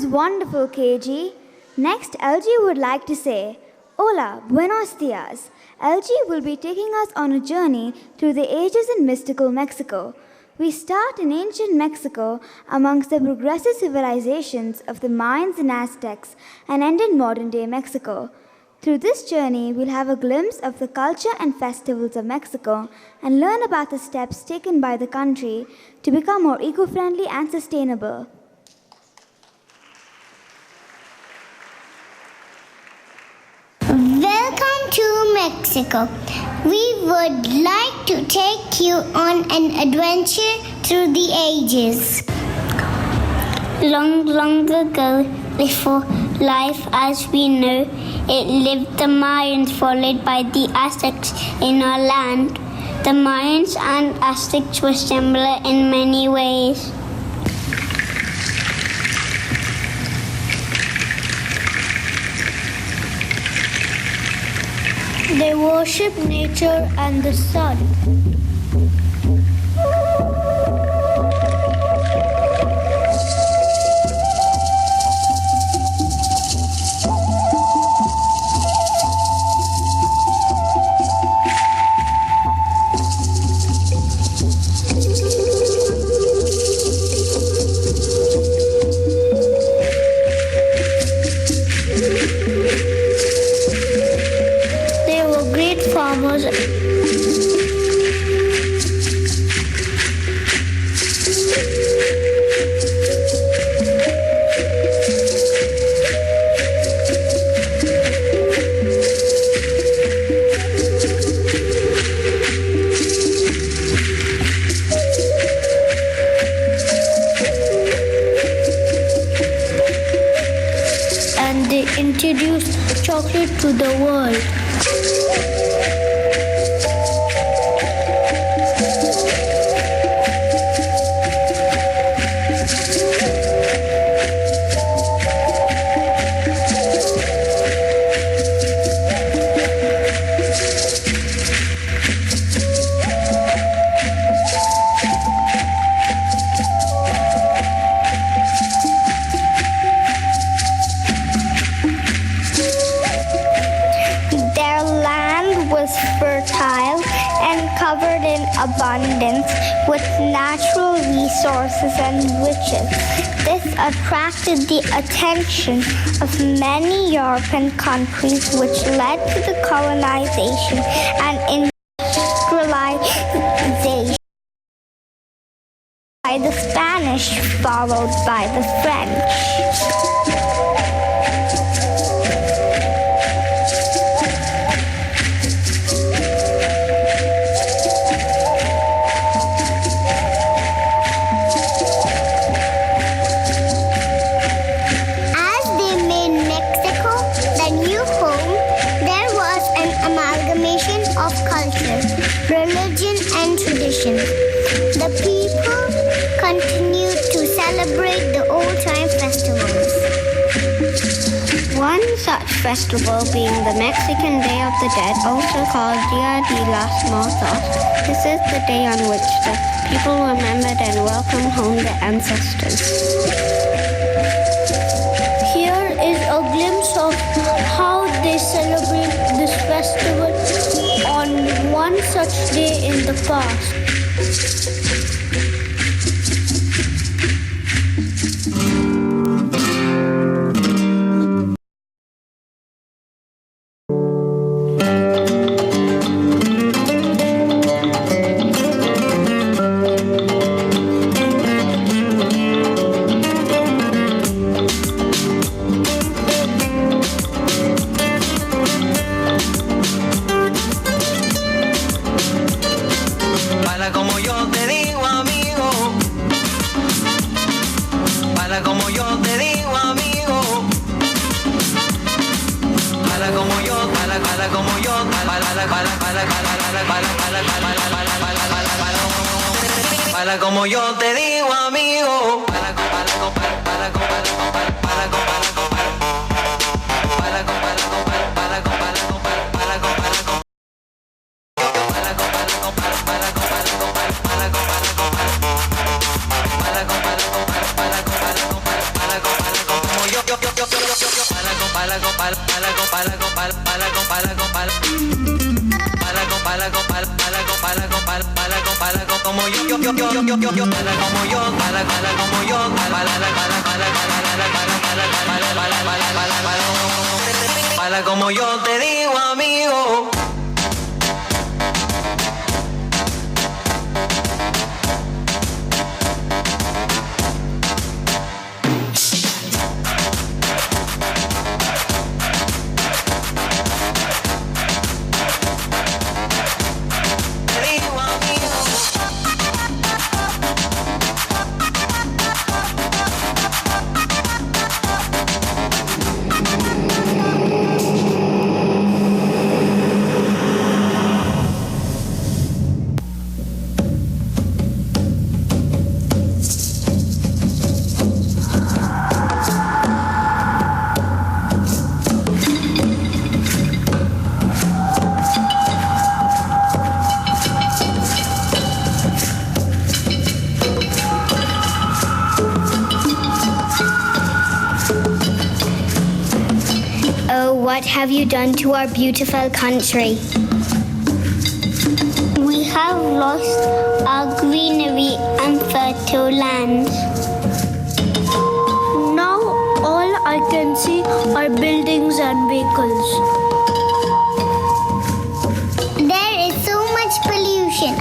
was wonderful, KG. Next, LG would like to say, Hola, buenos dias. LG will be taking us on a journey through the ages in mystical Mexico. We start in ancient Mexico amongst the progressive civilizations of the Mayans and Aztecs and end in modern-day Mexico. Through this journey, we'll have a glimpse of the culture and festivals of Mexico and learn about the steps taken by the country to become more eco-friendly and sustainable. Welcome to Mexico. We would like to take you on an adventure through the ages. Long, long ago, before life as we know it lived the Mayans, followed by the Aztecs in our land. The Mayans and Aztecs were similar in many ways. They worship nature and the sun. Farmers and they introduced chocolate to the world. Fertile and covered in abundance with natural resources and riches. This attracted the attention of many European countries, which led to the colonization and industrialization by the Spanish, followed by the French. Of culture, religion, and tradition. The people continued to celebrate the old-time festivals. One such festival being the Mexican Day of the Dead, also called Dia de los Muertos. This is the day on which the people remembered and welcomed home their ancestors. Here is a glimpse of how they celebrate this festival on one such day in the past. Baila como yo te digo, amigo. como yo te digo, amigo. What have you done to our beautiful country? We have lost our greenery and fertile lands. Now all I can see are buildings and vehicles. There is so much pollution.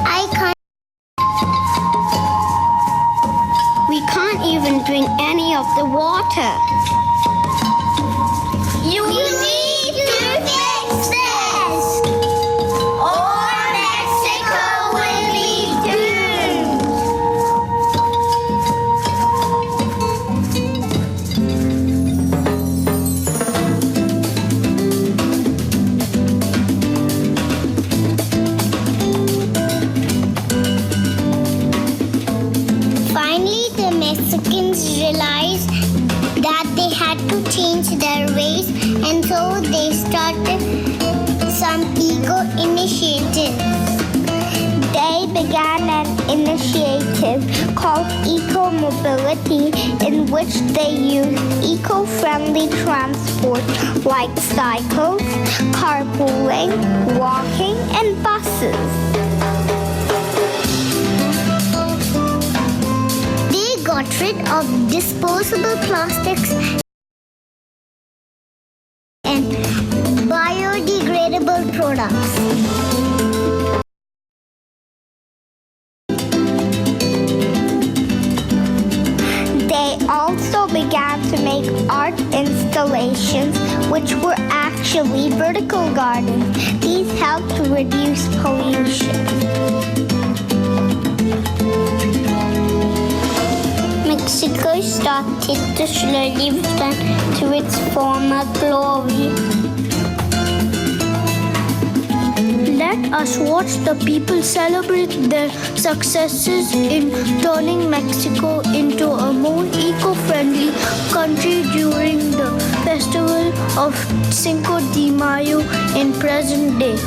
We can't even drink any of the water. You need to fix this, or Mexico will be doomed. Finally, the Mexicans realized that they had to change their ways, and so they started some eco-initiatives. They began an initiative called eco-mobility, in which they use eco-friendly transport like cycles, carpooling, walking, and buses. They got rid of disposable plastics and biodegradable products. They also began to make art installations, which were actually vertical gardens. These helped to reduce pollution. Mexico started to slowly return to its former glory. Let us watch the people celebrate their successes in turning Mexico into a more eco-friendly country during the festival of Cinco de Mayo in present day.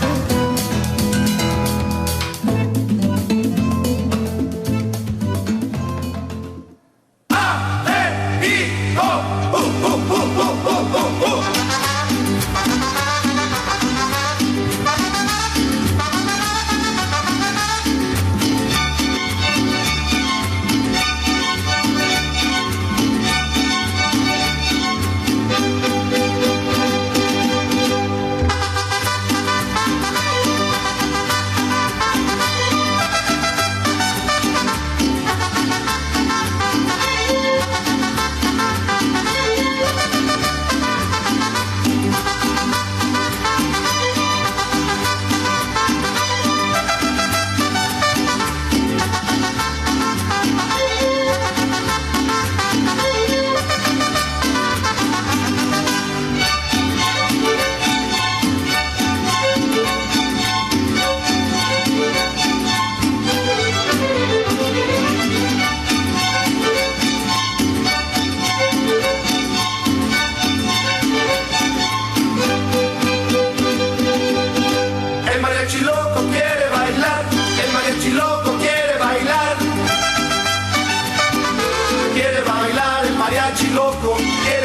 Quiere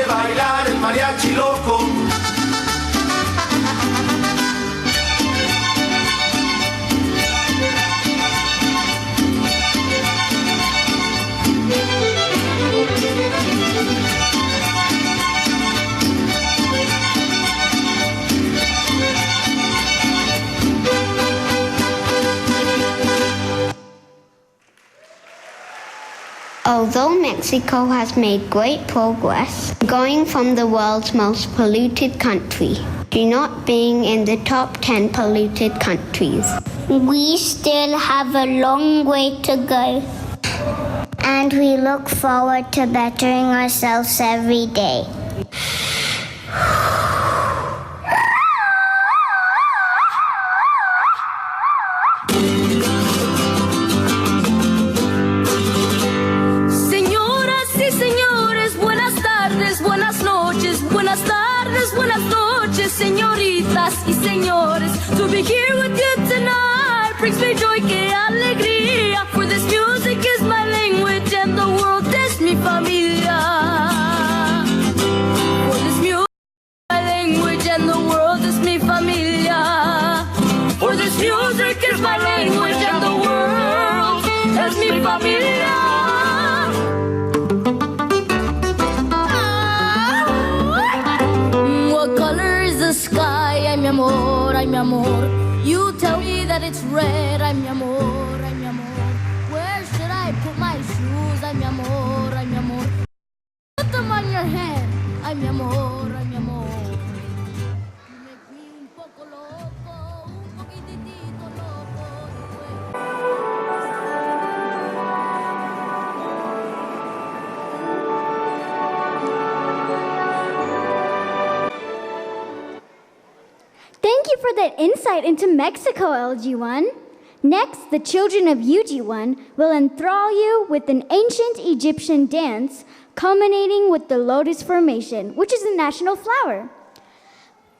bailar el mariachi loco, Although Mexico has made great progress, going from the world's most polluted country to not being in the top 10 polluted countries, we still have a long way to go. And we look forward to bettering ourselves every day. Señoras y señores, buenas tardes, buenas noches, buenas tardes, buenas noches, señoritas y señores. To be here with you tonight brings me joy, que alegría. For this music is my language and the world is mi familia. For this music is my language and the world is mi familia. For this music is my language and the world is mi familia. What color is the sky? Ay, mi amor, ay, mi amor. You tell me that it's red. Ay, mi amor, ay, mi amor. Where should I put my shoes? Ay, mi amor, ay, mi amor. Put them on your head. Ay, mi amor, ay, mi amor. You make me un poco loco, un poquitito loco. Thank you for that insight into Mexico, LG1. Next, the children of UG1 will enthrall you with an ancient Egyptian dance culminating with the lotus formation, which is a national flower.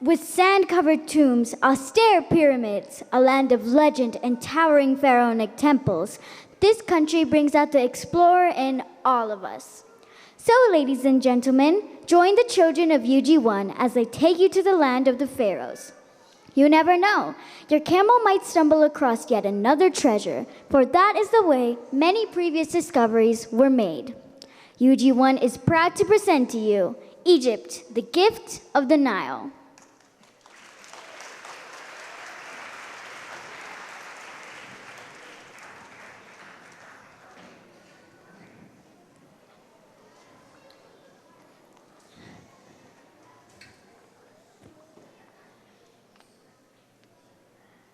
With sand-covered tombs, austere pyramids, a land of legend, and towering pharaonic temples, this country brings out the explorer in all of us. So, ladies and gentlemen, join the children of UG1 as they take you to the land of the pharaohs. You never know. Your camel might stumble across yet another treasure, for that is the way many previous discoveries were made. UG1 is proud to present to you Egypt, the gift of the Nile.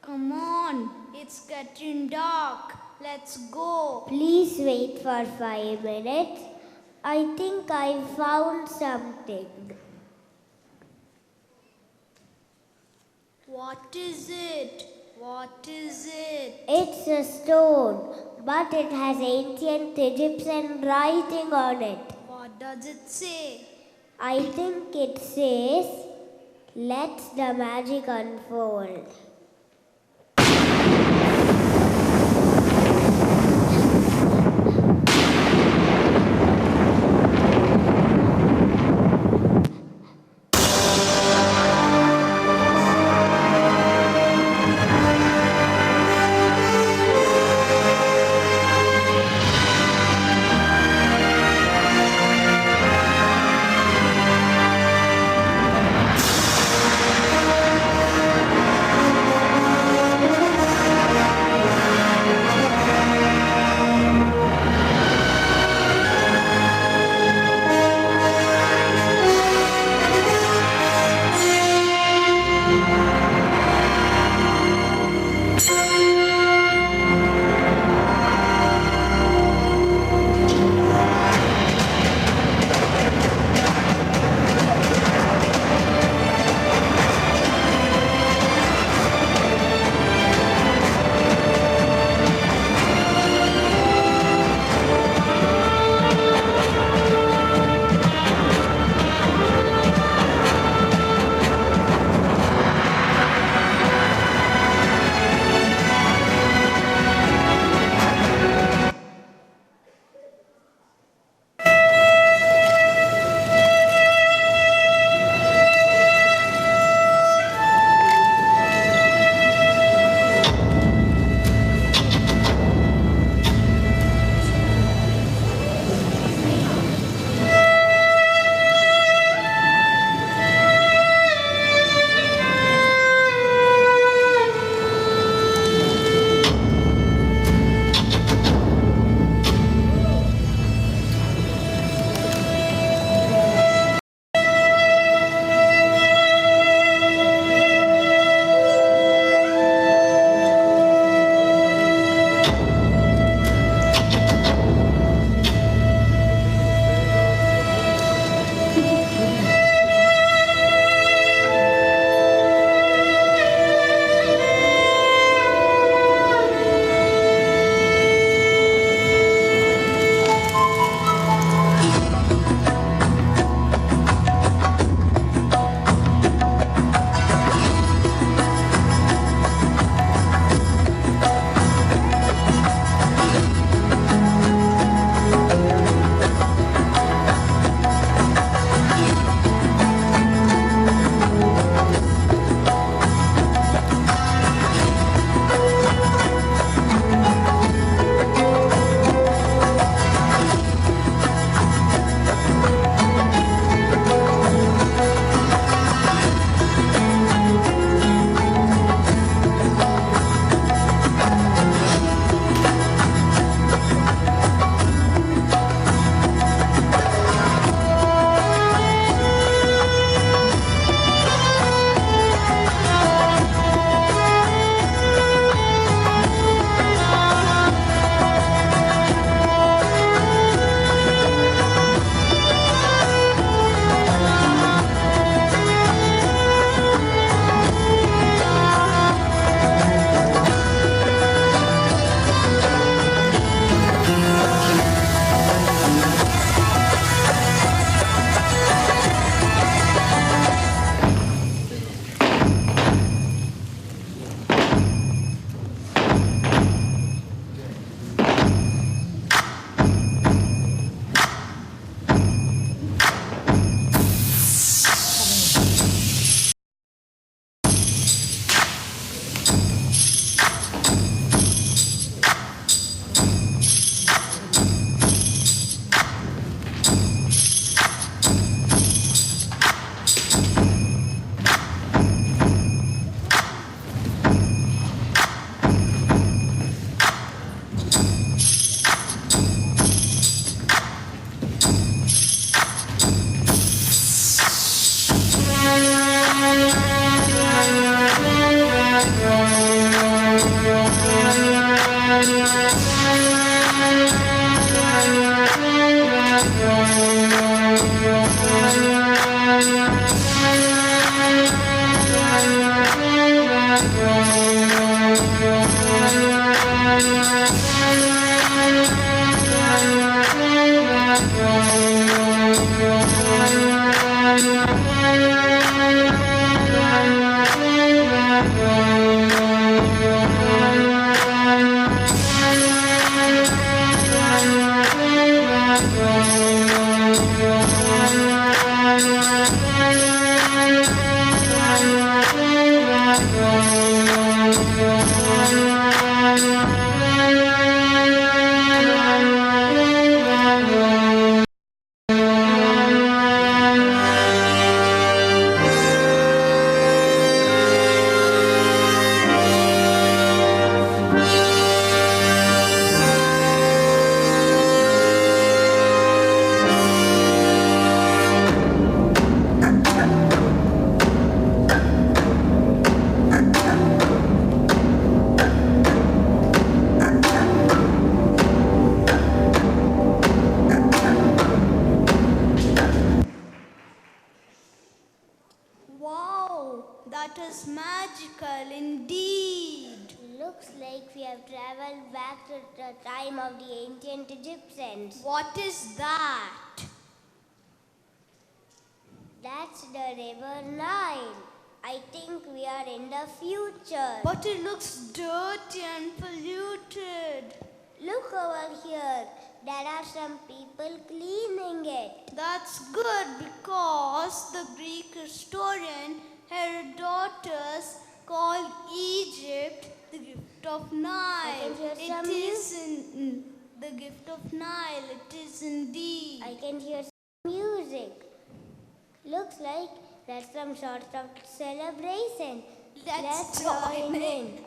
Come on, it's getting dark. Let's go. Please wait for 5 minutes. I think I found something. What is it? What is it? It's a stone, but it has ancient Egyptian writing on it. What does it say? I think it says, "Let the magic unfold." That is magical indeed. Looks like we have traveled back to the time of the ancient Egyptians. What is that? That's the river Nile. I think we are in the future. But it looks dirty and polluted. Look over here. There are some people cleaning it. That's good because the Greek historian Herodotus called Egypt the gift of Nile. It is the gift of Nile. It is indeed. I can hear some music. Looks like there's some sort of celebration. Let's join in.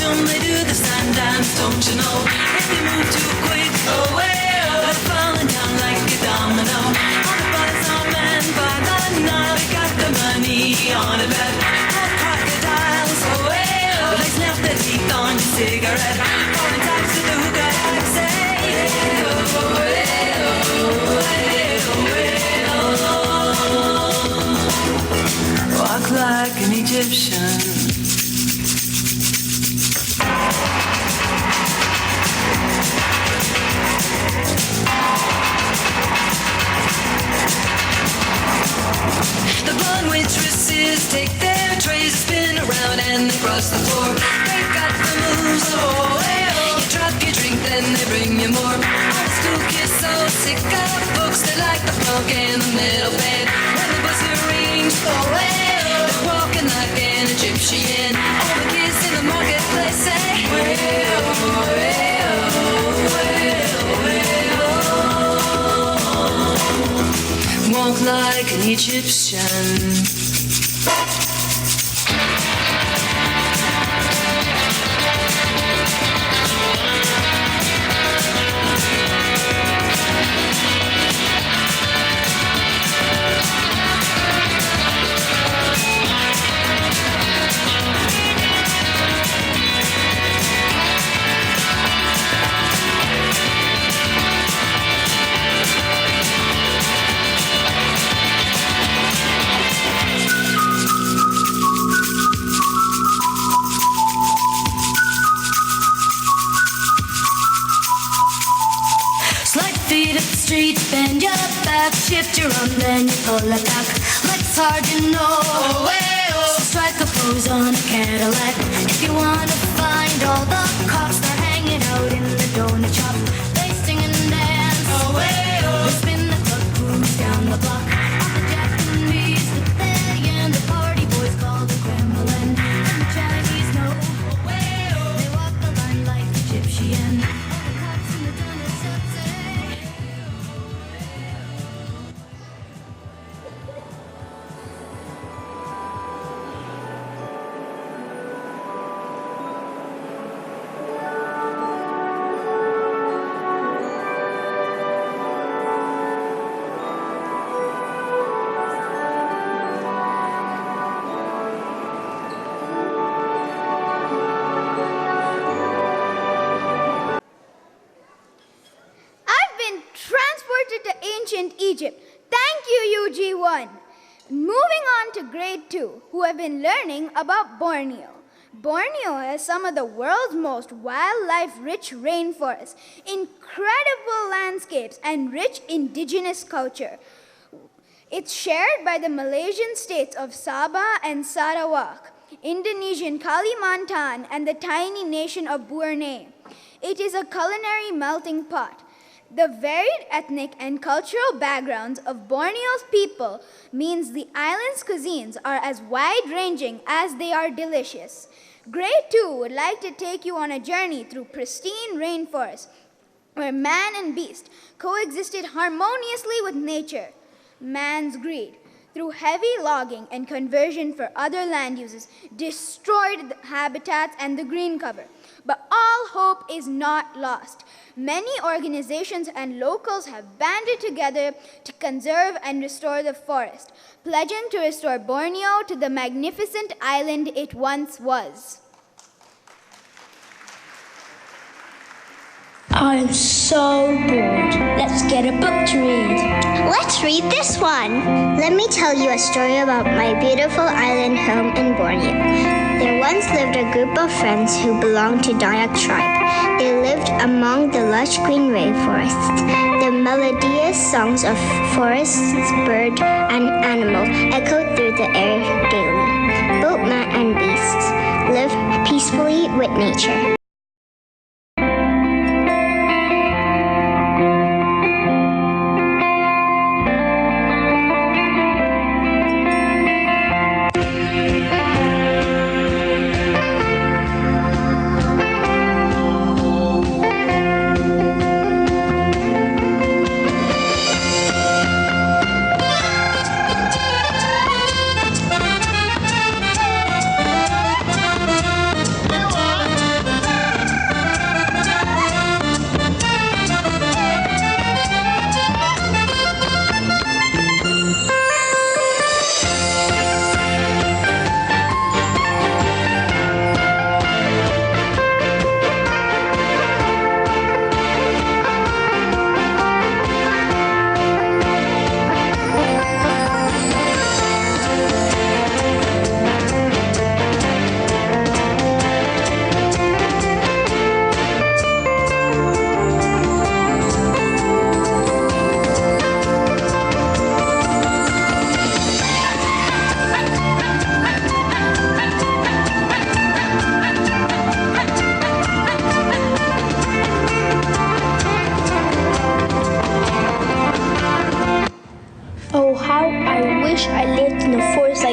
They do the sand dance, don't you know? If they move too quick, they're falling down like a domino. All the bodies are men by the Nile. They got the money on a bet. All crocodiles, they snap their teeth on your cigarette. Falling types to the hookah, I say. Walk like an Egyptian. The blonde waitresses take their trays, spin around and they cross the floor. They've got the moves, you drop your drink, then they bring you more. All the school kids so sick of books, they like the funk in the middle bed. When the buzzer rings, they're walking like an Egyptian. All the kids in the marketplace say, walk like an Egyptian. Street, bend your back, shift your arm, then you pull it back. Legs hard, you know. So strike a pose on a Cadillac. If you wanna find all the cops, they're hanging out in the donut shop. They sing and dance. They spin the club grooves down the block. All the Japanese, the they and the party boys call the Kremlin. And the Chinese know. They walk the line like Egyptian. All the cops in the donut shop say. transported to ancient Egypt. Thank you, UG1. Moving on to grade 2, who have been learning about Borneo. Borneo has some of the world's most wildlife-rich rainforests, incredible landscapes, and rich indigenous culture. It's shared by the Malaysian states of Sabah and Sarawak, Indonesian Kalimantan, and the tiny nation of Borneo. It is a culinary melting pot. The varied ethnic and cultural backgrounds of Borneo's people means the island's cuisines are as wide-ranging as they are delicious. Grade 2 would like to take you on a journey through pristine rainforests where man and beast coexisted harmoniously with nature. Man's greed, through heavy logging and conversion for other land uses, destroyed the habitats and the green cover. But all hope is not lost. Many organizations and locals have banded together to conserve and restore the forest, pledging to restore Borneo to the magnificent island it once was. I'm so bored. Let's get a book to read. Let's read this one. Let me tell you a story about my beautiful island home in Borneo. There once lived a group of friends who belonged to Dayak tribe. They lived among the lush green rainforests. The melodious songs of forests, bird, and animal echoed through the air gaily. Both man and beasts lived peacefully with nature.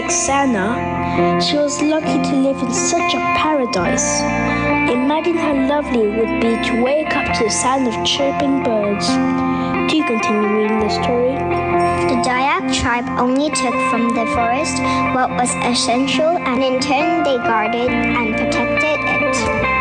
Sana. She was lucky to live in such a paradise. Imagine how lovely it would be to wake up to the sound of chirping birds. Do you continue reading the story? The Dayak tribe only took from the forest what was essential, and in turn they guarded and protected it.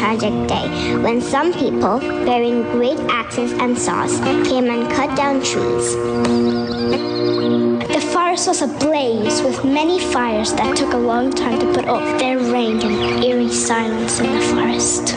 tragic day when some people, bearing great axes and saws, came and cut down trees. The forest was ablaze with many fires that took a long time to put out. There reigned an eerie silence in the forest.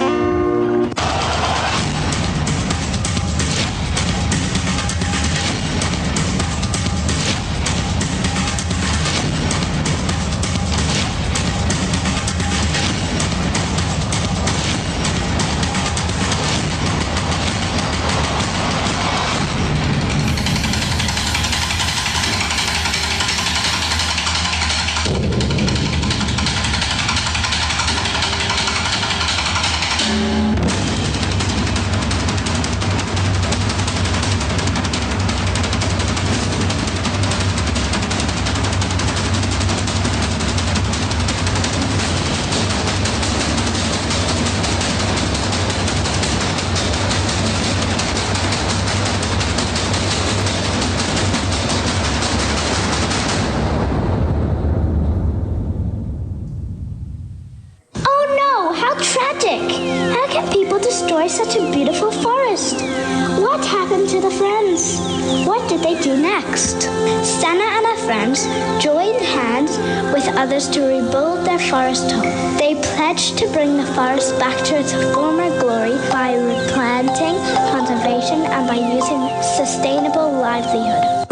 Destroy such a beautiful forest. What happened to the friends? What did they do next? Sana and her friends joined hands with others to rebuild their forest home. They pledged to bring the forest back to its former glory by replanting, conservation, and by using sustainable livelihood.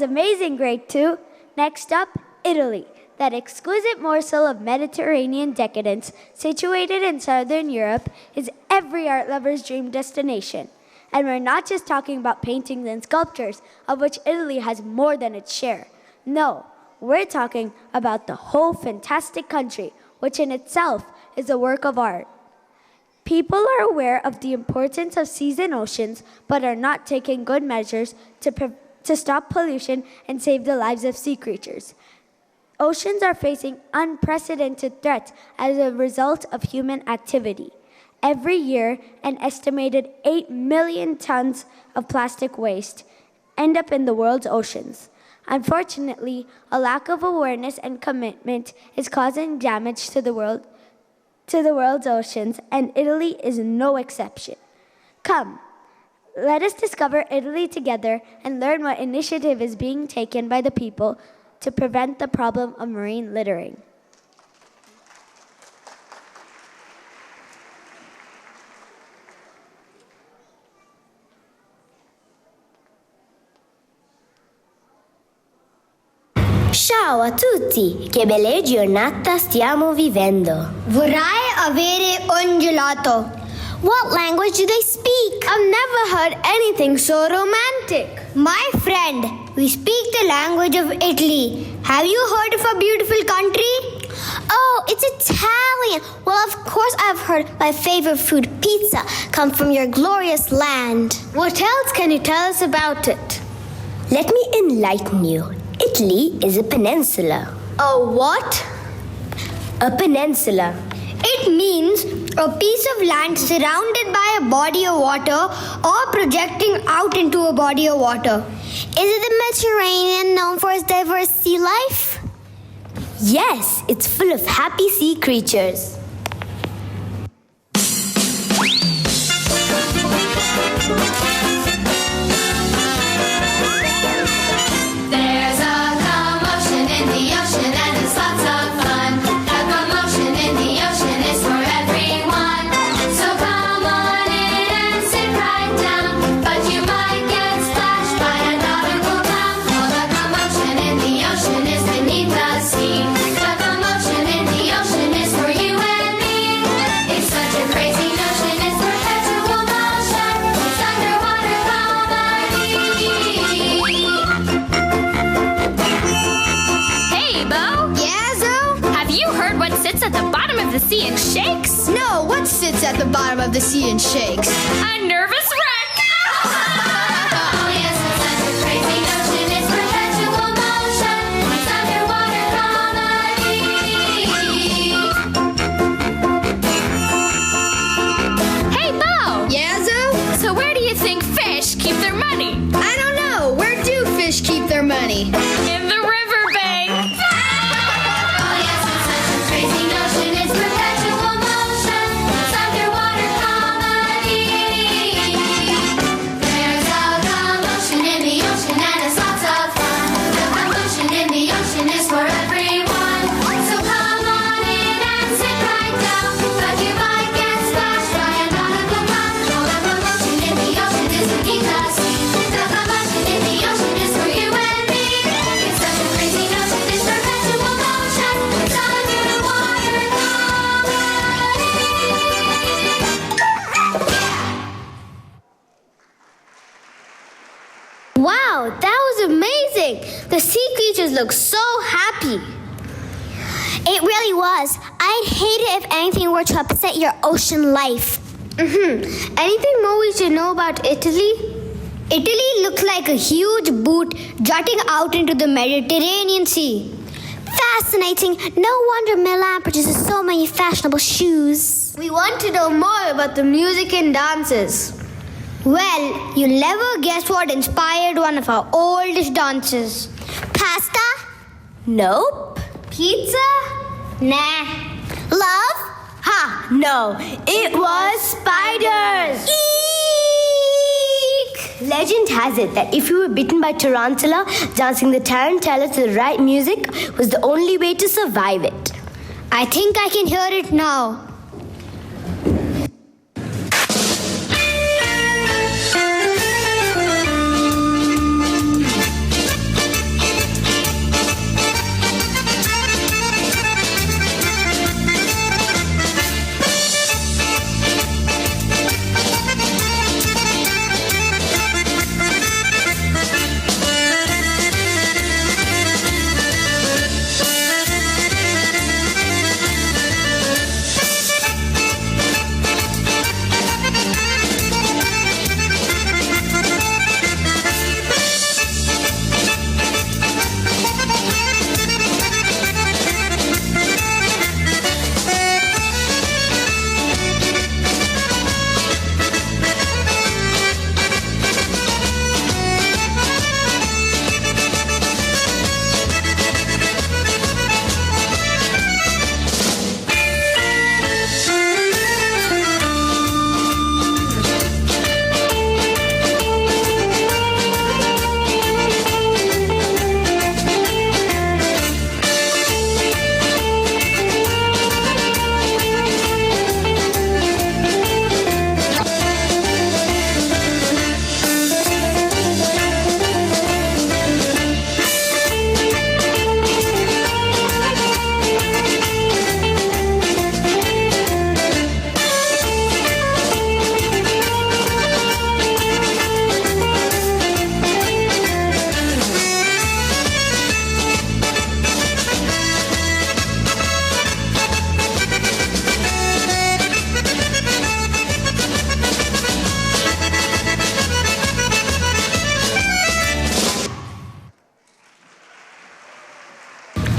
was amazing, grade 2. Next up, Italy, that exquisite morsel of Mediterranean decadence situated in southern Europe is every art lover's dream destination. And we're not just talking about paintings and sculptures, of which Italy has more than its share. No, we're talking about the whole fantastic country, which in itself is a work of art. People are aware of the importance of seas and oceans, but are not taking good measures to stop pollution and save the lives of sea creatures. Oceans are facing unprecedented threats as a result of human activity. Every year, an estimated 8 million tons of plastic waste end up in the world's oceans. Unfortunately, a lack of awareness and commitment is causing damage to the world's oceans, and Italy is no exception. Come, let us discover Italy together and learn what initiative is being taken by the people to prevent the problem of marine littering. Ciao a tutti, che bella giornata stiamo vivendo. Vorrei avere un gelato. What language do they speak? I've never heard anything so romantic. My friend, we speak the language of Italy. Have you heard of a beautiful country? Oh, it's Italian. Well, of course I've heard my favorite food, pizza, come from your glorious land. What else can you tell us about it? Let me enlighten you. Italy is a peninsula. A what? A peninsula. It means a piece of land surrounded by a body of water or projecting out into a body of water. Is it the Mediterranean known for its diverse sea life? Yes, it's full of happy sea creatures. There's a commotion in the ocean and it's lots of fun. The commotion in the ocean is for everyone. So come on in and sit right down. But you might get splashed by a nautical clown. Oh, the commotion in the ocean is beneath the sea. The commotion in the ocean is for you and me. It's such a crazy notion, it's perpetual motion. It's underwater comedy. Hey, Bo! Yeah, Zo? Have you heard what sits at the bottom of the sea and shakes? No, what sits at the bottom of the sea and shakes? A nervous wreck! Oh yes, it's such a crazy notion, it's perpetual motion. It's underwater comedy. Hey, Bo! Yeah, Zo? So where do you think fish keep their money? I don't know. Where do fish keep their money? In the riverbank! Oh yes, it's such a crazy notion, it's perpetual motion. It's underwater comedy. There's a commotion in the ocean and it's lots of fun. The commotion in the ocean is for everyone. So come on in and sit right down. But you might get splashed by a nautical clown. Oh, the commotion in the ocean is beneath the sea. The commotion in the ocean is for you and me. It's such a crazy notion, it's perpetual motion. It's underwater comedy. Wow, that was amazing. The sea creatures look so happy. It really was. I'd hate it if anything were to upset your ocean life. Anything more we should know about Italy? Italy looks like a huge boot jutting out into the Mediterranean Sea. Fascinating. No wonder Milan produces so many fashionable shoes. We want to know more about the music and dances. Well, you'll never guess what inspired one of our oldest dances. Pasta? Nope. Pizza? Nah. Love? Ha! No. It was spiders. Eek! Legend has it that if you were bitten by tarantula, dancing the tarantella to the right music was the only way to survive it. I think I can hear it now.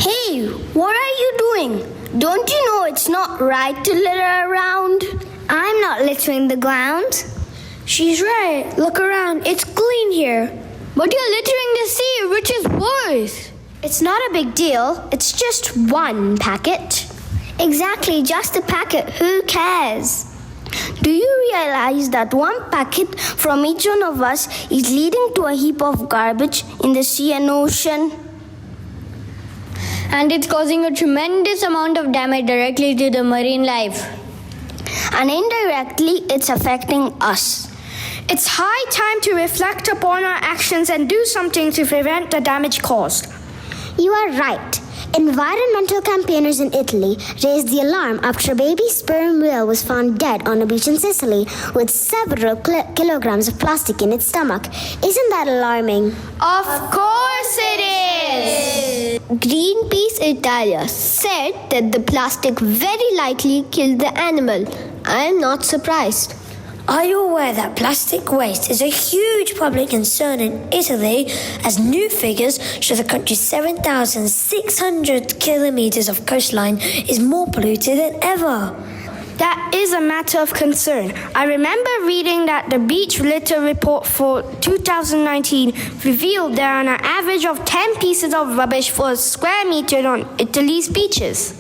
Hey, what are you doing? Don't you know it's not right to litter around? I'm not littering the ground. She's right. Look around. It's clean here. But you're littering the sea, which is worse. It's not a big deal. It's just one packet. Exactly, just a packet. Who cares? Do you realize that one packet from each one of us is leading to a heap of garbage in the sea and ocean? And it's causing a tremendous amount of damage directly to the marine life. And indirectly, it's affecting us. It's high time to reflect upon our actions and do something to prevent the damage caused. You are right. Environmental campaigners in Italy raised the alarm after a baby sperm whale was found dead on a beach in Sicily with several kilograms of plastic in its stomach. Isn't that alarming? Of course it is! Greenpeace Italia said that the plastic very likely killed the animal. I am not surprised. Are you aware that plastic waste is a huge public concern in Italy, as new figures show the country's 7,600 kilometers of coastline is more polluted than ever? That is a matter of concern. I remember reading that the Beach Litter Report for 2019 revealed there are an average of 10 pieces of rubbish for a square meter on Italy's beaches.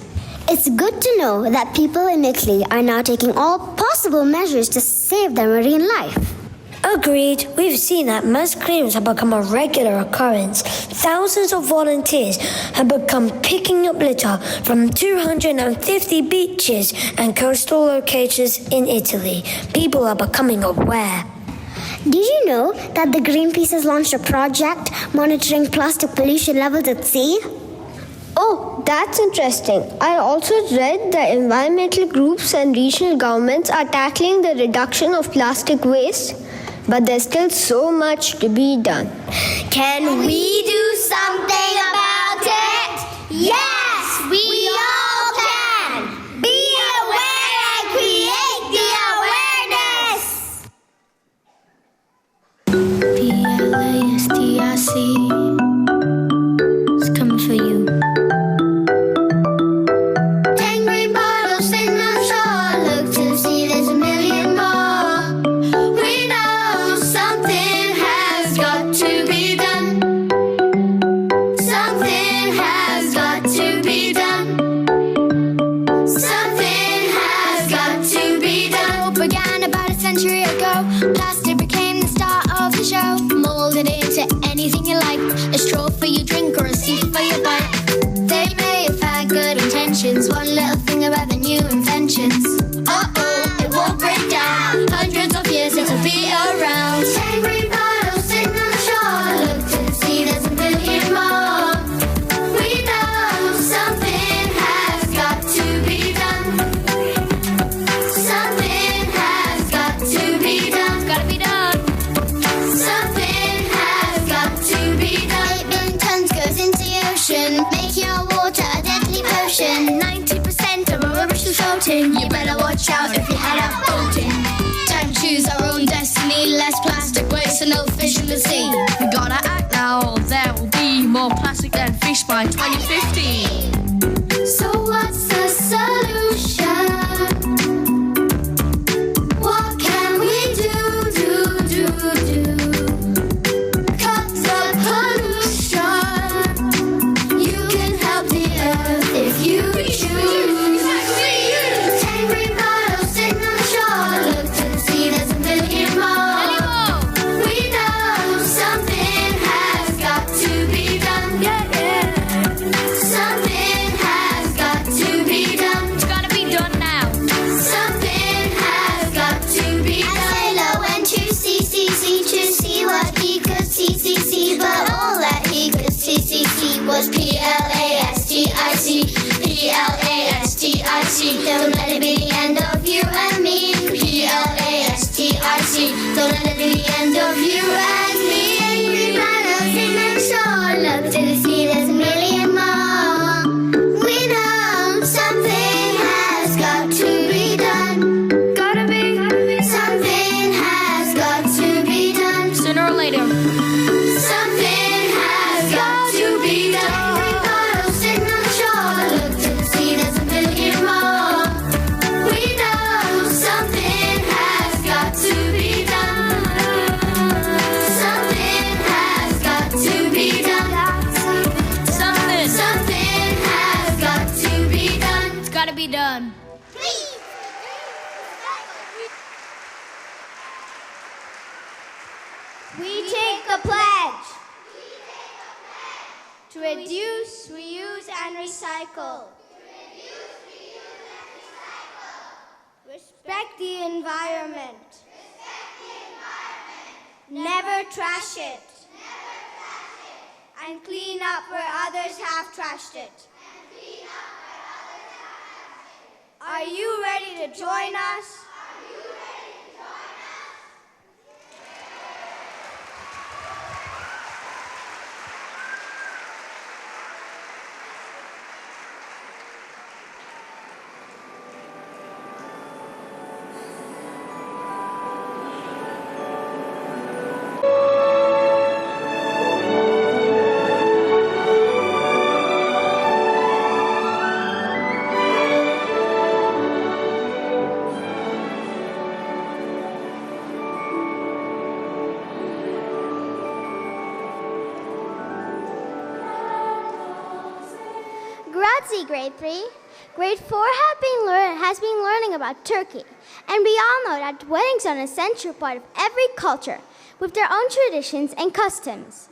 It's good to know that people in Italy are now taking all possible measures to save their marine life. Agreed. We've seen that mass cleanups have become a regular occurrence. Thousands of volunteers have become picking up litter from 250 beaches and coastal locations in Italy. People are becoming aware. Did you know that the Greenpeace has launched a project monitoring plastic pollution levels at sea? Oh, that's interesting. I also read that environmental groups and regional governments are tackling the reduction of plastic waste, but there's still so much to be done. Can we do something about it? Yes, we all can! Be aware and create the awareness! PLASTIC is coming for you. Plastic became the star of the show, molded into anything you like, a straw for your drink or a seat for your bike. They may have had good intentions, one little thing about the new inventions. Uh-oh, it won't break down, hundreds of years it'll be around. 10 green bottles sitting on the shore, look to the sea, there's a billion more. We know something has got to be done. Something has got to be done. Gotta be done. Something has got to be done. 8 billion tons goes into the ocean, making our water a deadly potion. 90% of our rubbish is floating. You better watch out if you head out boating. Time to choose our own destiny. Less plastic waste and no fish in the sea. We gotta act now, or there will be more plastic than fish by 2050. So what's the solution? What can we do? Cut the pollution. You can help the earth if you choose. 10 green bottles sitting on the shore, look to the sea, there's a billion more. We know something has got to be done. Something has got to be done. It's gotta be done now. Something has got to be done. A sailor went to sea to see what he could see, but all that he could see was PLASTIC. PLASTIC. Don't let it be the end of you and me. PLASTIC. Don't let it be the end of you and me. Green bottles in the shore, look to the sea, there's a million more. We know something has got to be done. Gotta be. Something has got to be done. Sooner or later. Something has got to be done. Green bottles sitting on done. We take the pledge to reduce, reuse, and recycle. Respect the environment. Never trash it. And clean up where others have trashed it. Are you ready to join us? Grazie, Grade 3. Grade 4 has been learning about Turkey, and we all know that weddings are an essential part of every culture, with their own traditions and customs.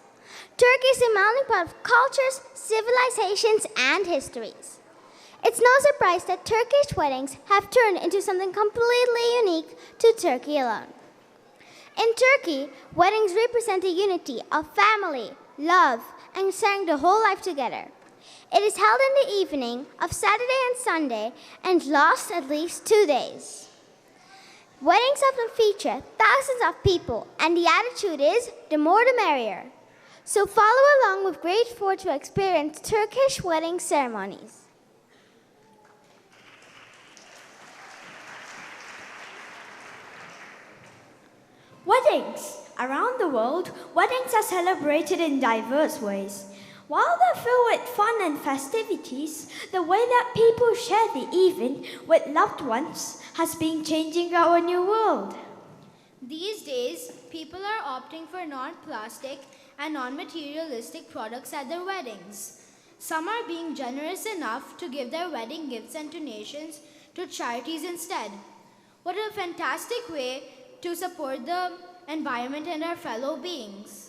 Turkey is a melting pot of cultures, civilizations, and histories. It's no surprise that Turkish weddings have turned into something completely unique to Turkey alone. In Turkey, weddings represent the unity of family, love, and sharing the whole life together. It is held in the evening of Saturday and Sunday and lasts at least 2 days. Weddings often feature thousands of people, and the attitude is the more the merrier. So follow along with Grade 4 to experience Turkish wedding ceremonies. Weddings. Around the world, weddings are celebrated in diverse ways. While they're filled with fun and festivities, the way that people share the event with loved ones has been changing our new world. These days, people are opting for non-plastic and non-materialistic products at their weddings. Some are being generous enough to give their wedding gifts and donations to charities instead. What a fantastic way to support the environment and our fellow beings.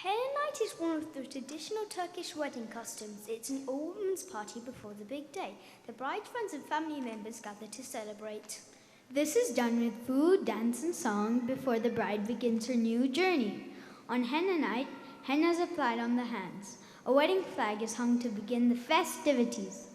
Henna night is one of the traditional Turkish wedding customs. It's an all-women's party before the big day. The bride's friends and family members gather to celebrate. This is done with food, dance, and song before the bride begins her new journey. On henna night, henna is applied on the hands. A wedding flag is hung to begin the festivities.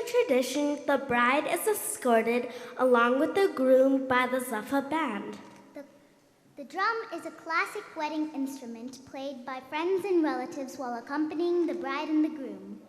the tradition, the bride is escorted along with the groom by the Zuffa band. The drum is a classic wedding instrument played by friends and relatives while accompanying the bride and the groom.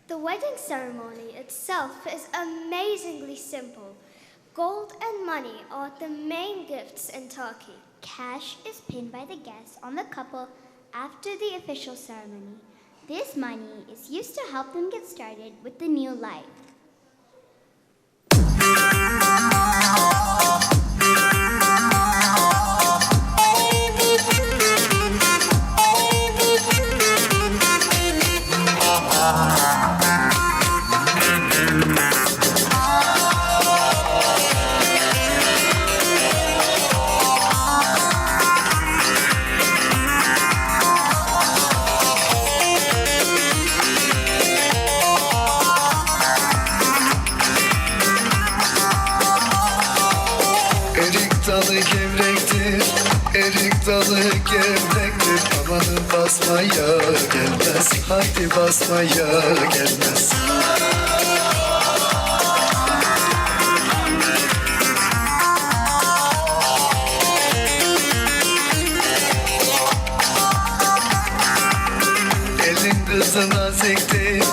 The wedding ceremony itself is amazingly simple. Gold and money are the main gifts in Turkey. Cash is pinned by the guests on the couple after the official ceremony. This money is used to help them get started with the new life. dalı gevrektir, amanı basmaya gelmez, haydi basmaya gelmez. Elin kızı naziktir,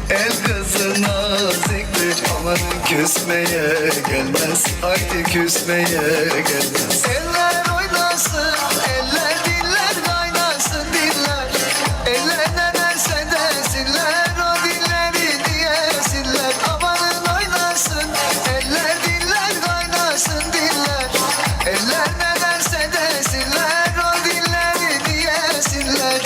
el kızı naziktir, amanı küsmeye gelmez, haydi küsmeye gelmez. Eller oynasın, eller diller kaynasın diller, eller ne derse desinler, o dilleri diyesinler. Amanın oynasın, eller diller kaynasın diller, eller ne derse desinler, o dilleri diyesinler.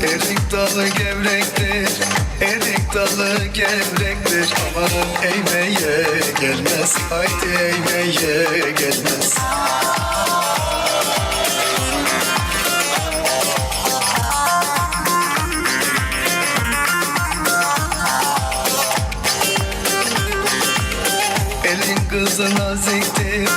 Erik dalı gevrektir, erik dalı gevrektir, amanın eğmeye gelmez, haydi eğmeye gelmez. Elin kızı naziktir,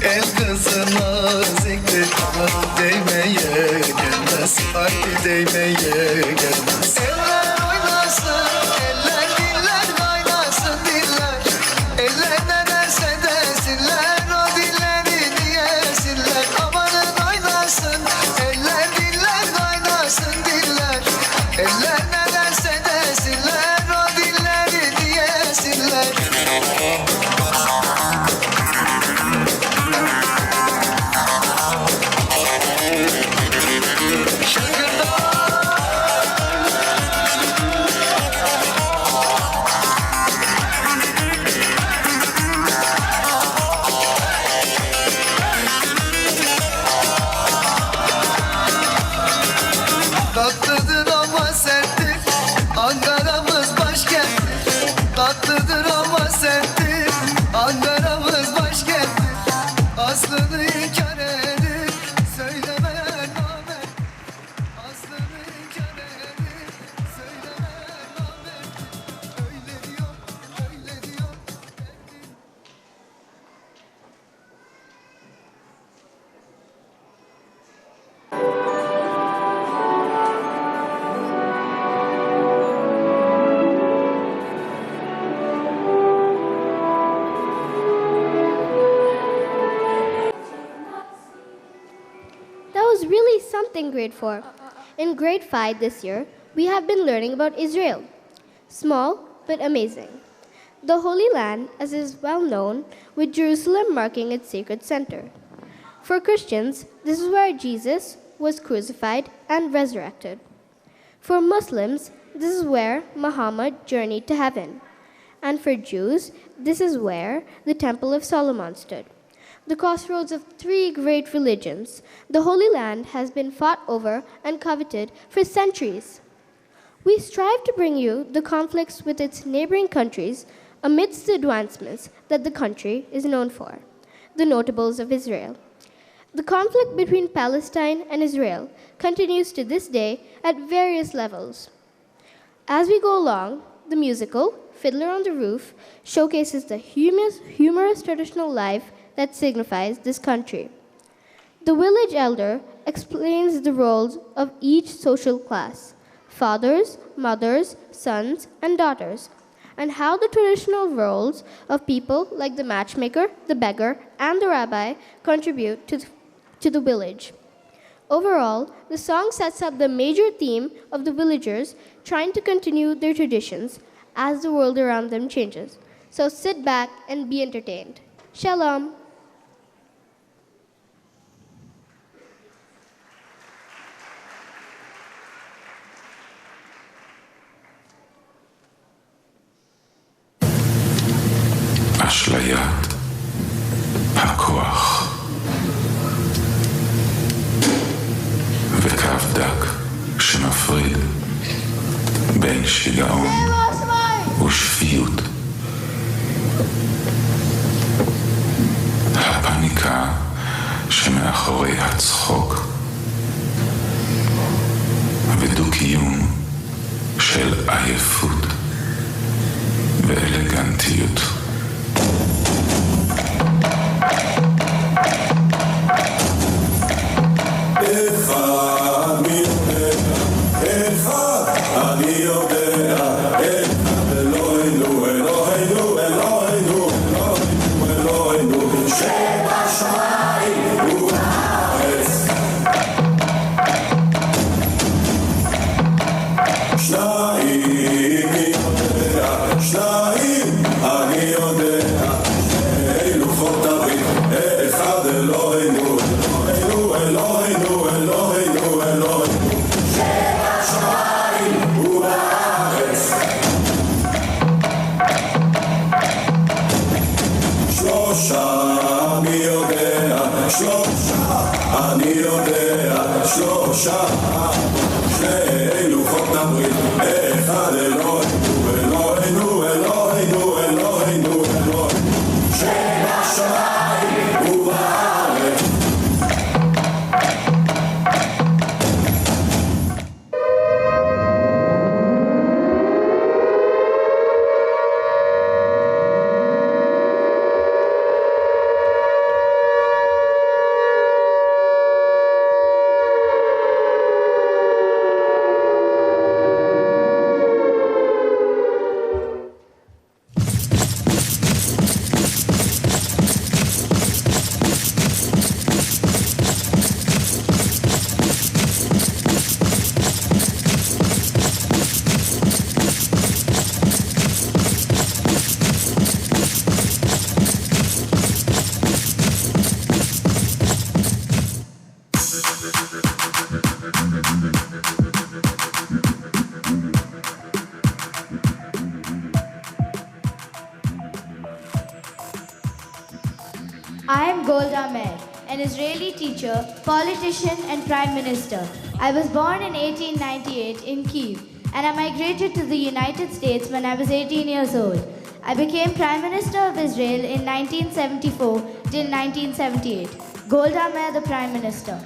el kızı naziktir, amanın değmeye gelmez, haydi değmeye gelmez. Eller oynasın, eller diller kaynasın diller, eller ne derse desinler, o dilleri diyesinler. Amanın oynasın, eller diller kaynasın diller, eller ne derse desinler, o dilleri diyesinler. Tatlıdır ama serttir, Ankara'mız başkenttir. Tatlıdır ama serttir, Ankara'mız başkenttir. Aslını inkar edip söylemeyen namert. Aslını inkar edip söylemeyen namert. Öyle diyor, öyle diyor. That was really something, grade 4. In grade 5 this year, we have been learning about Israel. Small, but amazing. The Holy Land, as is well known, with Jerusalem marking its sacred center. For Christians, this is where Jesus was crucified and resurrected. For Muslims, this is where Muhammad journeyed to heaven. And for Jews, this is where the Temple of Solomon stood. The crossroads of three great religions, the Holy Land has been fought over and coveted for centuries. We strive to bring you the conflicts with its neighboring countries amidst the advancements that the country is known for, the notables of Israel. The conflict between Palestine and Israel continues to this day at various levels. As we go along, the musical, Fiddler on the Roof, showcases the humorous traditional life that signifies this country. The village elder explains the roles of each social class, fathers, mothers, sons, and daughters, and how the traditional roles of people like the matchmaker, the beggar, and the rabbi contribute to the village. Overall, the song sets up the major theme of the villagers trying to continue their traditions as the world around them changes. So sit back and be entertained. Shalom. אשליית הכוח וקו דק שמפריד בין שיגעון ושפיות. הפניקה שמאחורי הצחוק ודו-קיום של עייפות ואלגנטיות. אחד מי יודע, אחד אני יודע, אחד אלוהינו, אלוהינו, אלוהינו, אלוהינו, אלוהינו, שבשמיים ובארץ. שניים מי יודע, שניים אני יודע, שני לוחות הברית, אחד אלוהינו, אלוהינו, אלוהינו, אלוהינו, אלוהינו, שבשמיים ובארץ. שלושה מי יודע, שלושה אני יודע, שלושה שני לוחות הברית, אחד אלוהינו, אלוהינו, אלוהינו, אלוהינו, אלוהינו, שבשמיים ובארץ. I am Golda Meir, an Israeli teacher, politician, and prime minister. I was born in 1898 in Kyiv, and I migrated to the United States when I was 18 years old. I became Prime Minister of Israel in 1974 till 1978. Golda Meir, the Prime Minister.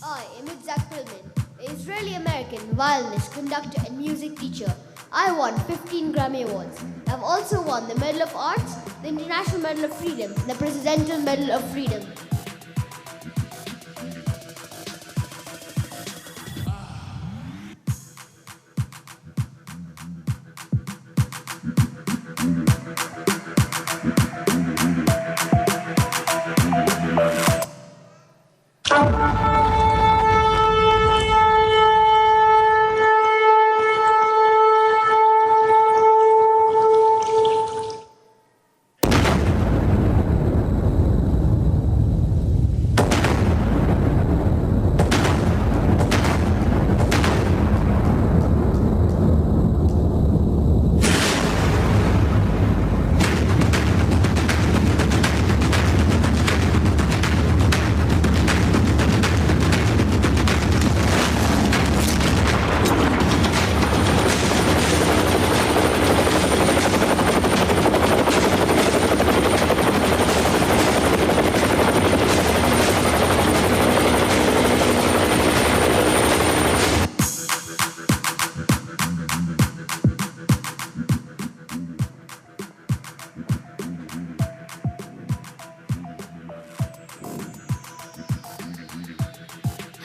I am Itzhak Perlman, an Israeli-American violinist, conductor, and music teacher. I won 15 Grammy Awards. I've also won the Medal of Arts, the International Medal of Freedom, and the Presidential Medal of Freedom.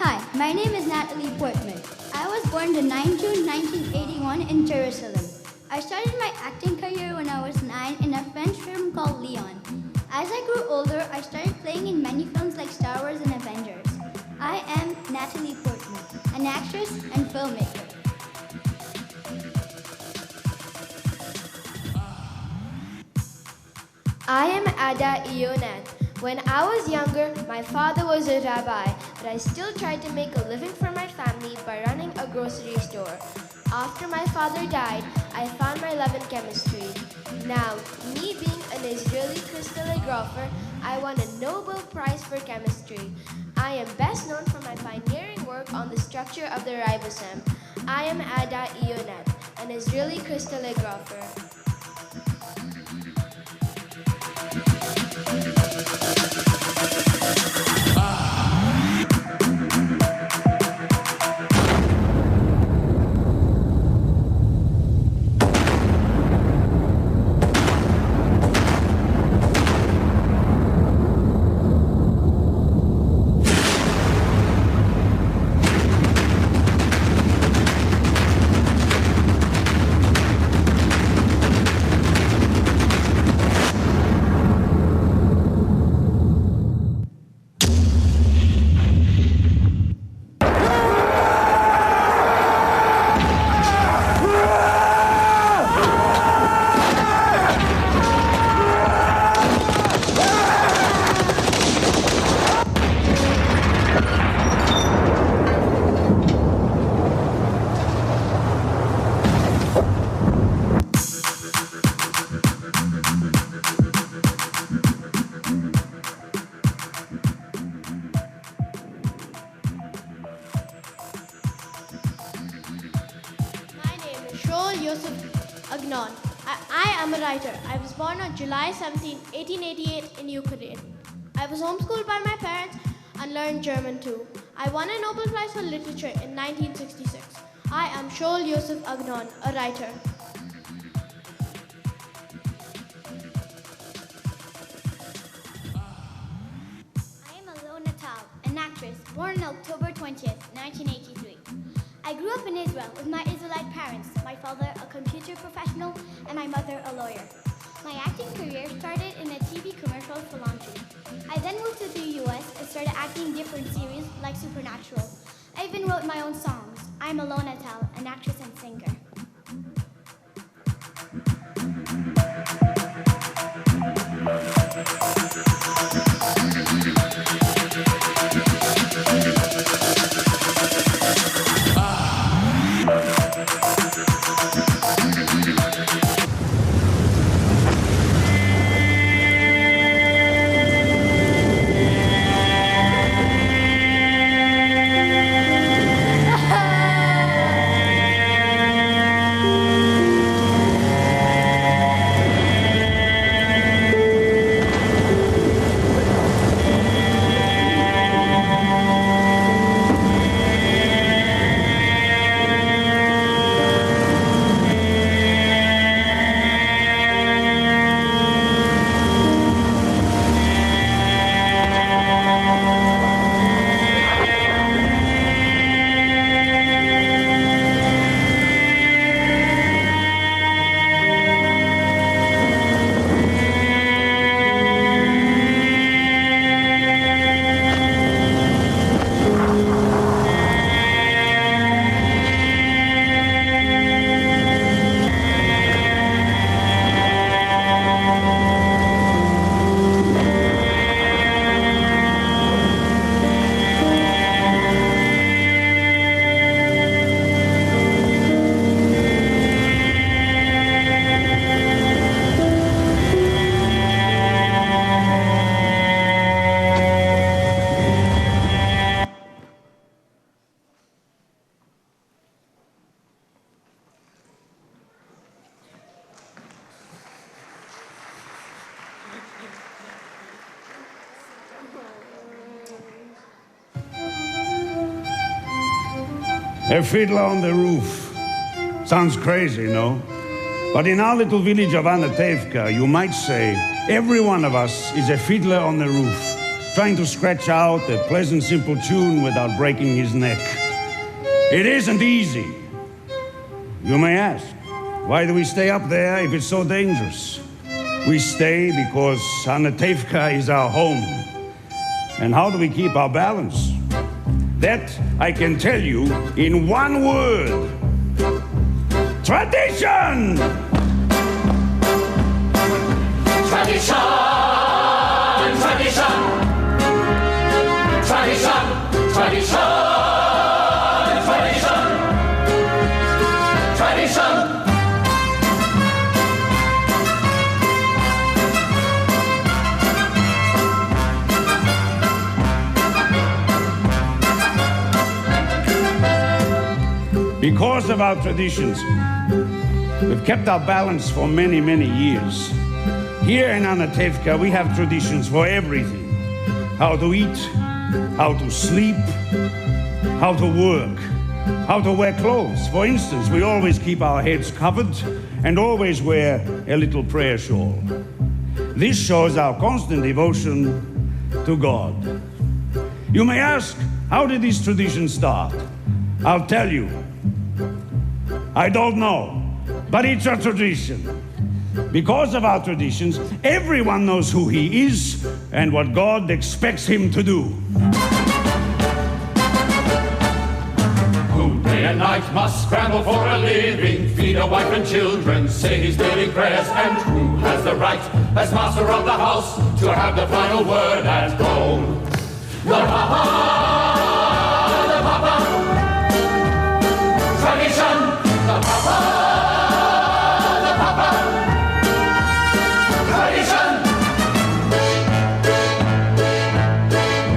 Hi, my name is Natalie Portman. I was born the 9 June 1981 in Jerusalem. I started my acting career when I was 9 in a French film called Leon. As I grew older, I started playing in many films like Star Wars and Avengers. I am Natalie Portman, an actress and filmmaker. I am Ada Ionath. When I was younger, my father was a rabbi, but I still tried to make a living for my family by running a grocery store. After my father died, I found my love in chemistry. Now, me being an Israeli crystallographer, I won a Nobel Prize for chemistry. I am best known for my pioneering work on the structure of the ribosome. I am Ada Ionath, an Israeli crystallographer. I am a writer. I was born on July 17, 1888 in Ukraine. I was homeschooled by my parents and learned German too. I won a Nobel Prize for Literature in 1966. I am Shoal Yosef Agnon, a writer. I am Alona Tal, an actress born on October 20th, 1983. I grew up in Israel with my Israelite parents, my father a computer professional and my mother a lawyer. My acting career started in a TV commercial for laundry. I then moved to the US and started acting in different series like Supernatural. I even wrote my own songs. I'm Alona Tal, an actress and singer. A fiddler on the roof. Sounds crazy, no? But in our little village of Anatevka, you might say every one of us is a fiddler on the roof, trying to scratch out a pleasant, simple tune without breaking his neck. It isn't easy. You may ask, why do we stay up there if it's so dangerous? We stay because Anatevka is our home. And how do we keep our balance? That I can tell you in one word. Tradition! Tradition! Tradition! Tradition! Tradition! Tradition! Tradition! Because of our traditions, we've kept our balance for many, many years. Here in Anatevka, we have traditions for everything. How to eat, how to sleep, how to work, how to wear clothes. For instance, we always keep our heads covered and always wear a little prayer shawl. This shows our constant devotion to God. You may ask, how did this tradition start? I'll tell you. I don't know, but it's a tradition. Because of our traditions, everyone knows who he is and what God expects him to do. Who day and night must scramble for a living, feed a wife and children, say his daily prayers, and who has the right, as master of the house, to have the final word at home? The Papa! The Papa! Tradition! The Papa! The Papa! Tradition!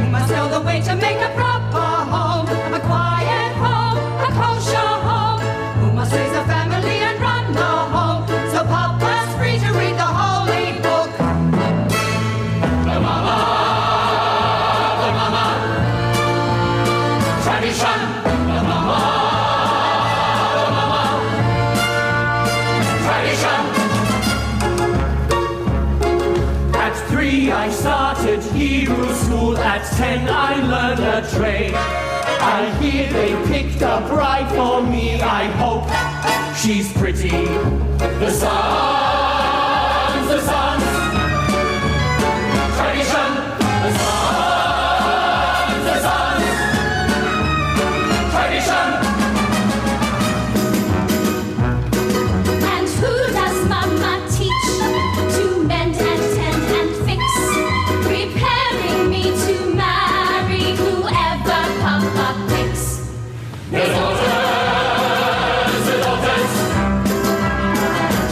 You must know the way to make a proper home, a quiet home, a kosher home. Who must raise a family and run the home, so Papa's free to read the holy book. The Mama! The Mama! Tradition! The Mama! At 3 I started Hebrew school, at 10 I learned a trade. I hear they picked a bride for me, I hope she's pretty. The sons, the sons. Tradition, the sons, the sons. Tradition. And who does Mama teach to mend and tend and fix, preparing me to marry whoever Papa picks? The daughters, the daughters.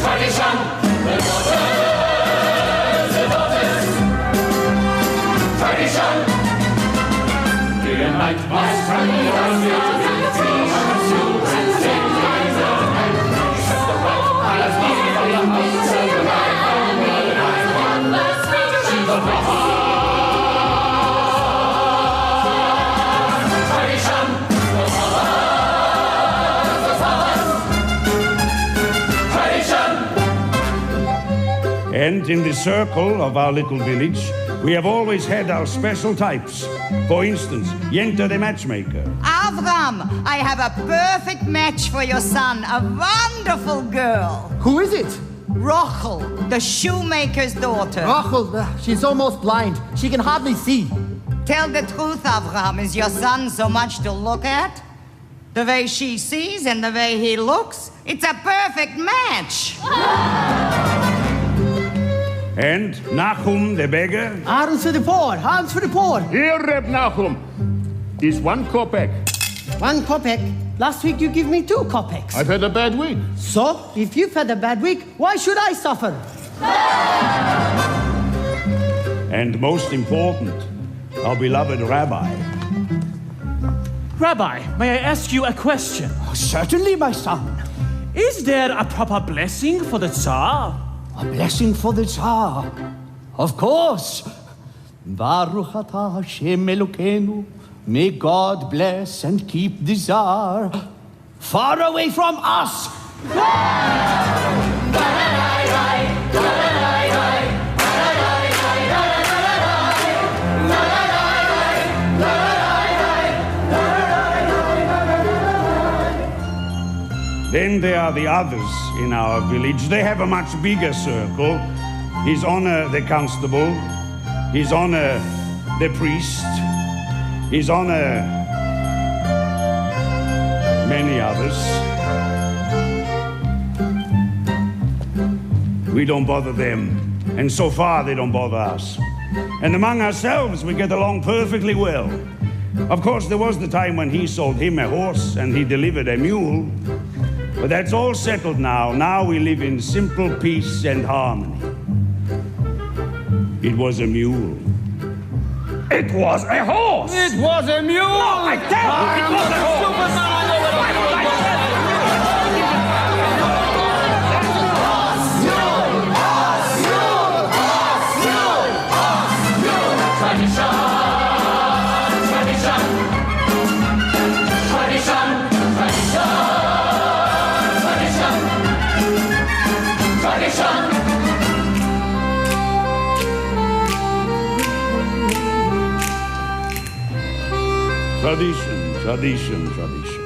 Tradition, the daughters, the daughters. Tradition. Day and night must scramble for a living, feed our children, say his daily prayers, and set the right, as master of the house, to the right word at home. She's a Papa. Tradition, the And in the circle of our little village, we have always had our special types. For instance, Yenta the matchmaker. Avram, I have a perfect match for your son, a wonderful girl. Who is it? Rochel, the shoemaker's daughter. Rochel, she's almost blind. She can hardly see. Tell the truth, Avram, is your son so much to look at? The way she sees and the way he looks, it's a perfect match. And Nachum the beggar. Alms for the poor, alms for the poor. Here, Reb Nachum, is 1 kopeck. 1 kopeck? Last week you gave me 2 kopecks. I've had a bad week. So, if you've had a bad week, why should I suffer? And most important, our beloved rabbi. Rabbi, may I ask you a question? Certainly, my son. Is there a proper blessing for the Tsar? A blessing for the Tsar? Of course. Baruch atah Hashem Elokeinu, May God bless and keep the Tsar far away from us. Then there are the others in our village. They have a much bigger circle. His Honor the Constable, His Honor the Priest, His Honor many others. We don't bother them, and so far they don't bother us. And among ourselves we get along perfectly well. Of course, there was the time when he sold him a horse and he delivered a mule. But that's all settled now. Now we live in simple peace and harmony. It was a mule. It was a horse. It was a mule. No, I tell you, it was a horse. Tradition, tradition, tradition.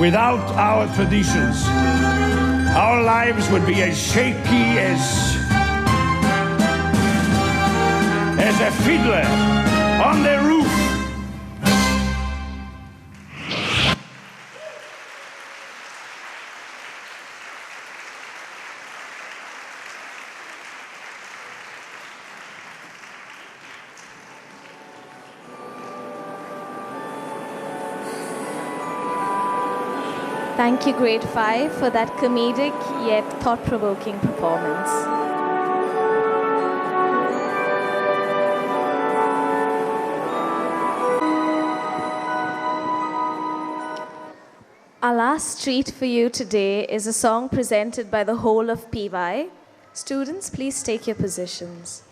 Without our traditions, our lives would be as shaky as a fiddler on the roof. Thank you, Grade 5, for that comedic yet thought-provoking performance. Our last treat for you today is a song presented by the whole of PY. Students, please take your positions.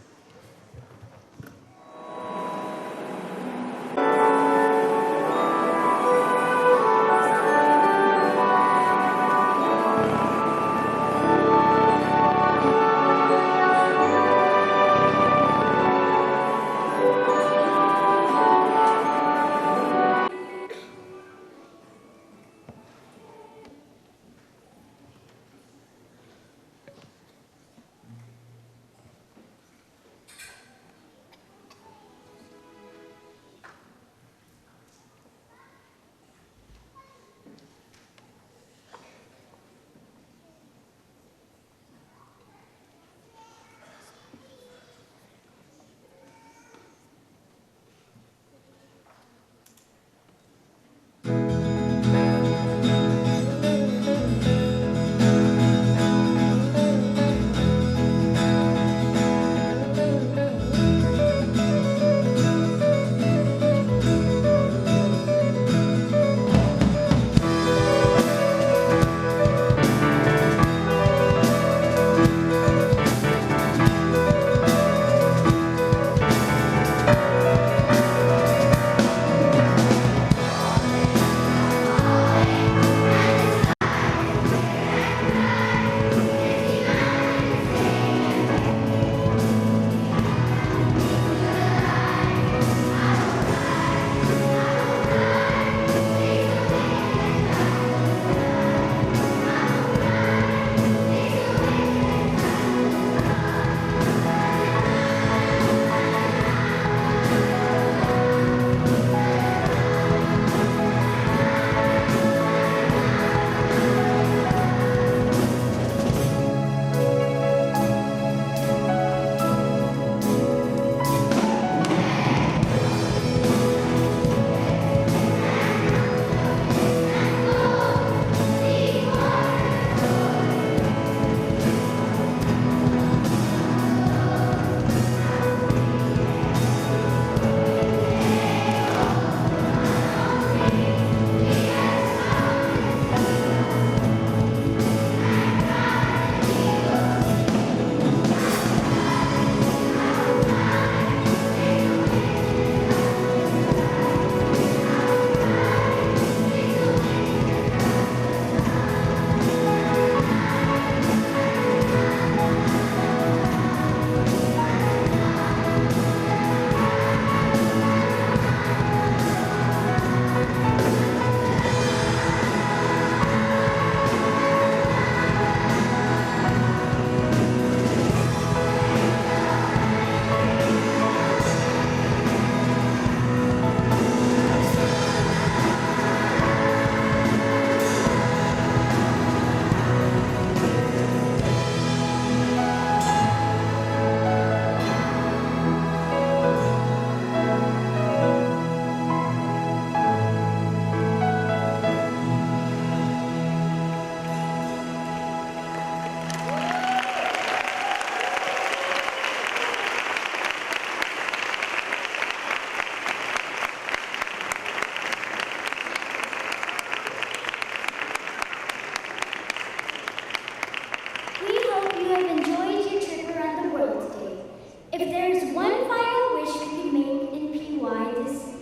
there's one final wish we can make in PY this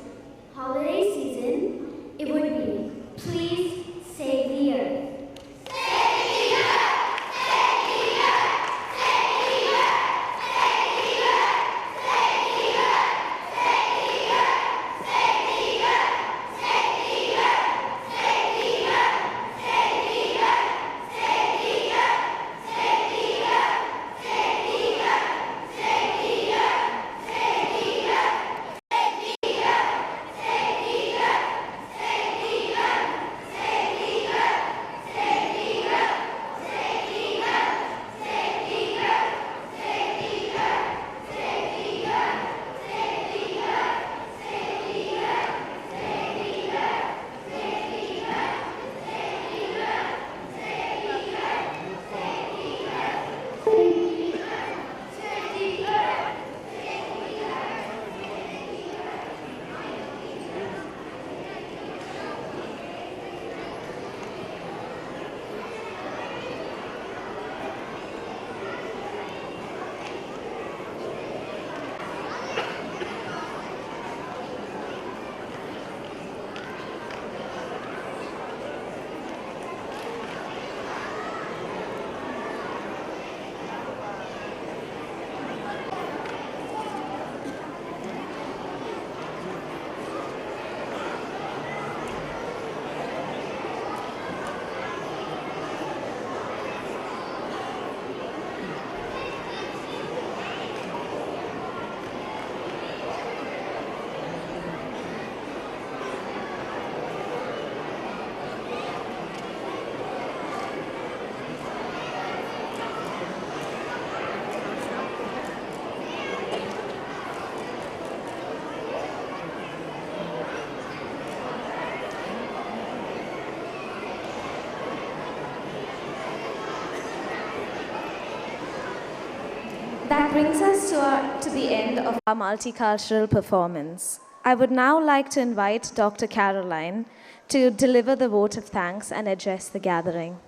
holiday season, it would be, please save the earth. That brings us to the end of our multicultural performance. I would now like to invite Dr. Caroline to deliver the vote of thanks and address the gathering.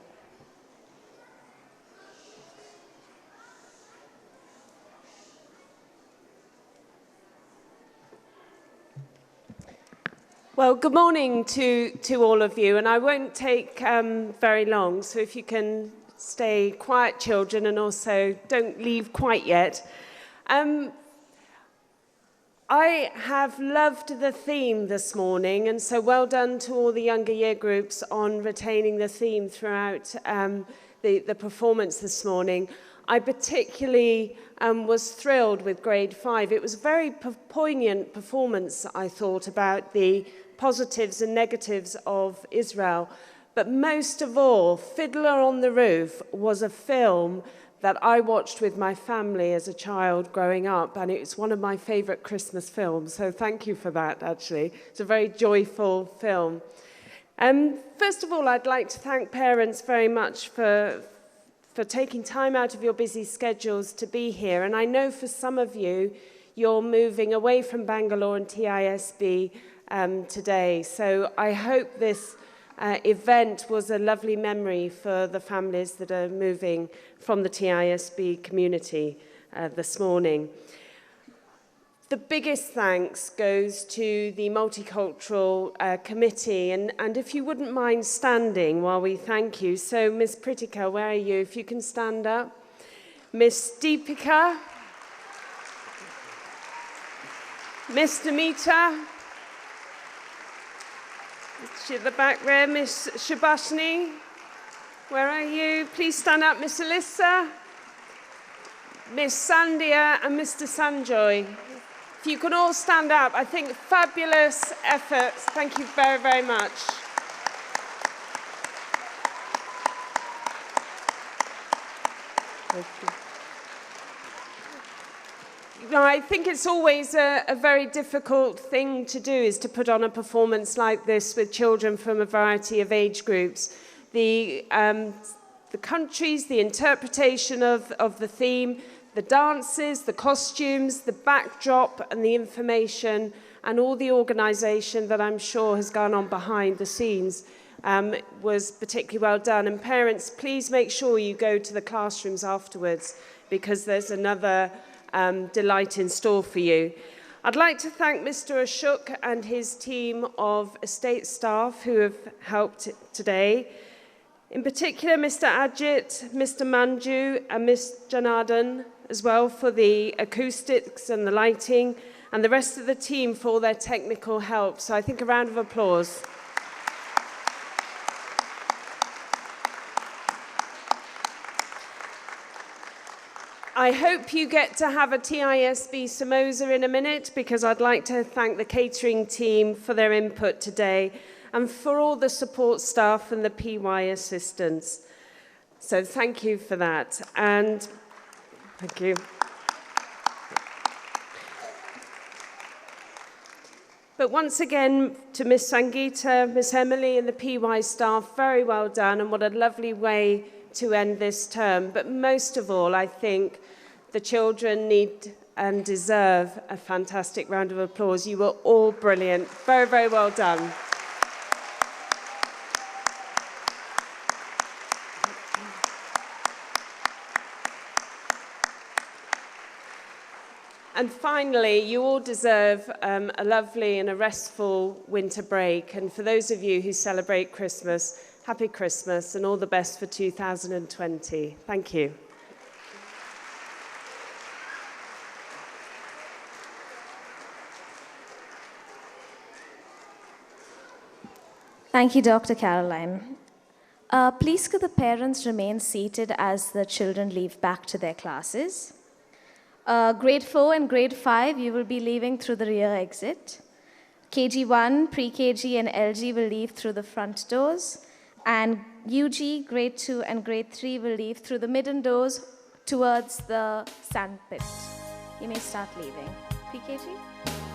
Well, good morning to all of you, and I won't take very long, so if you can stay quiet, children, and also don't leave quite yet. I have loved the theme this morning, and so well done to all the younger year groups on retaining the theme throughout the performance this morning. I particularly was thrilled with grade 5. It was a very poignant performance, I thought, about the positives and negatives of Israel. But most of all, Fiddler on the Roof was a film that I watched with my family as a child growing up, and it's one of my favourite Christmas films, so thank you for that, actually. It's a very joyful film. First of all, I'd like to thank parents very much for taking time out of your busy schedules to be here, and I know for some of you, you're moving away from Bangalore and TISB today, so I hope this event was a lovely memory for the families that are moving from the TISB community this morning. The biggest thanks goes to the Multicultural Committee, and if you wouldn't mind standing while we thank you. So, Miss Pritika, where are you? If you can stand up. Miss Deepika. Miss Demeter. At the back there, Miss Shabashni, where are you? Please stand up, Miss Alyssa, Miss Sandia and Mr. Sanjoy. If you can all stand up, I think fabulous efforts. Thank you very, very much. Thank you. I think it's always a very difficult thing to do, is to put on a performance like this with children from a variety of age groups. The countries, the interpretation of the theme, the dances, the costumes, the backdrop and the information, and all the organisation that I'm sure has gone on behind the scenes was particularly well done. And parents, please make sure you go to the classrooms afterwards, because there's another delight in store for you. I'd like to thank Mr. Ashok and his team of estate staff who have helped today. In particular, Mr. Ajit, Mr. Manju, and Ms. Janardan as well for the acoustics and the lighting, and the rest of the team for all their technical help. So I think a round of applause. I hope you get to have a TISB samosa in a minute, because I'd like to thank the catering team for their input today and for all the support staff and the PY assistants. So thank you for that. And thank you. But once again, to Miss Sangeeta, Miss Emily and the PY staff, very well done, and what a lovely way to end this term. But most of all, I think the children need and deserve a fantastic round of applause. You were all brilliant. Very, very well done. And finally, you all deserve a lovely and a restful winter break. And for those of you who celebrate Christmas, happy Christmas and all the best for 2020. Thank you. Thank you, Dr. Caroline. Please could the parents remain seated as the children leave back to their classes. Grade 4 and grade 5, you will be leaving through the rear exit. KG1, pre-KG and LG will leave through the front doors. And UG, grade 2 and grade 3 will leave through the midden doors towards the sandpit. You may start leaving. Pre-KG?